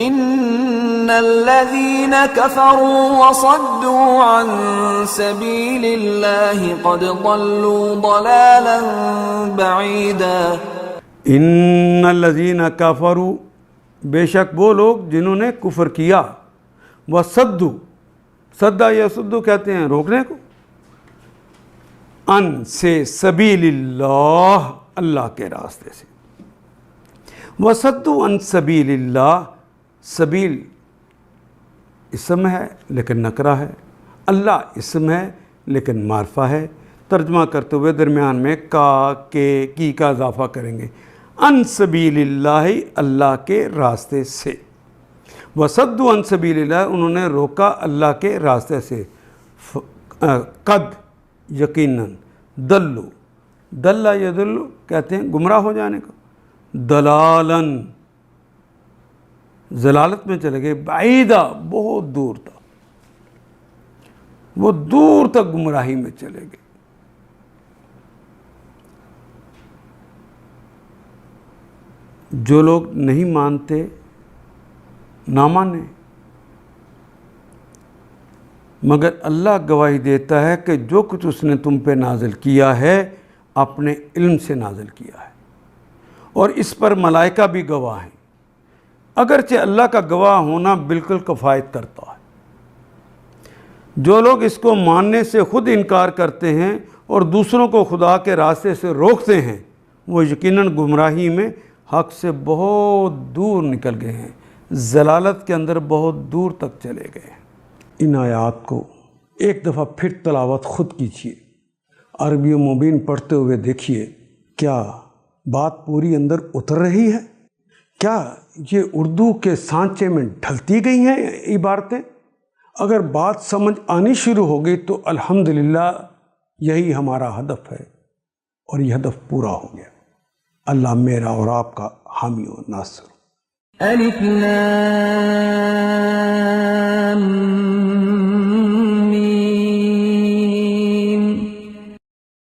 ان الذين كفروا وصدوا عن سبيل الله قد ضلوا ضلالا بعيدا. ان الذين كفروا، بے شک وہ لوگ جنہوں نے کفر کیا، وصدوا، صدا یا صدو کہتے ہیں روکنے کو، ان سے سبیل اللہ، اللہ کے راستے سے. وصدوا عن سبیل اللہ، سبیل اسم ہے لیکن نکرہ ہے، اللہ اسم ہے لیکن معرفہ ہے. ترجمہ کرتے ہوئے درمیان میں کا، کے، کی کا اضافہ کریں گے. عن سبیل اللہ، اللہ کے راستے سے. وصدوا عن سبیل اللہ، انہوں نے روکا اللہ کے راستے سے. قد، یقیناً، دلو، دلہ یدلو کہتے ہیں گمراہ ہو جانے کو، دلالن، ضلالت میں چلے گئے، بعیدہ، بہت دور تک، وہ دور تک گمراہی میں چلے گئے. جو لوگ نہیں مانتے نہ مانیں، مگر اللہ گواہی دیتا ہے کہ جو کچھ اس نے تم پہ نازل کیا ہے اپنے علم سے نازل کیا ہے، اور اس پر ملائکہ بھی گواہ ہیں. اگرچہ اللہ کا گواہ ہونا بالکل کفایت کرتا ہے. جو لوگ اس کو ماننے سے خود انکار کرتے ہیں اور دوسروں کو خدا کے راستے سے روکتے ہیں، وہ یقیناً گمراہی میں حق سے بہت دور نکل گئے ہیں، ضلالت کے اندر بہت دور تک چلے گئے ہیں. ان آیات کو ایک دفعہ پھر تلاوت خود کیجیے، عربی مبین پڑھتے ہوئے دیکھیے کیا بات پوری اندر اتر رہی ہے؟ کیا یہ اردو کے سانچے میں ڈھلتی گئی ہیں عبارتیں؟ اگر بات سمجھ آنی شروع ہو گئی تو الحمدللہ یہی ہمارا ہدف ہے، اور یہ ہدف پورا ہو گیا. اللہ میرا اور آپ کا حامی و ناصر. الف لام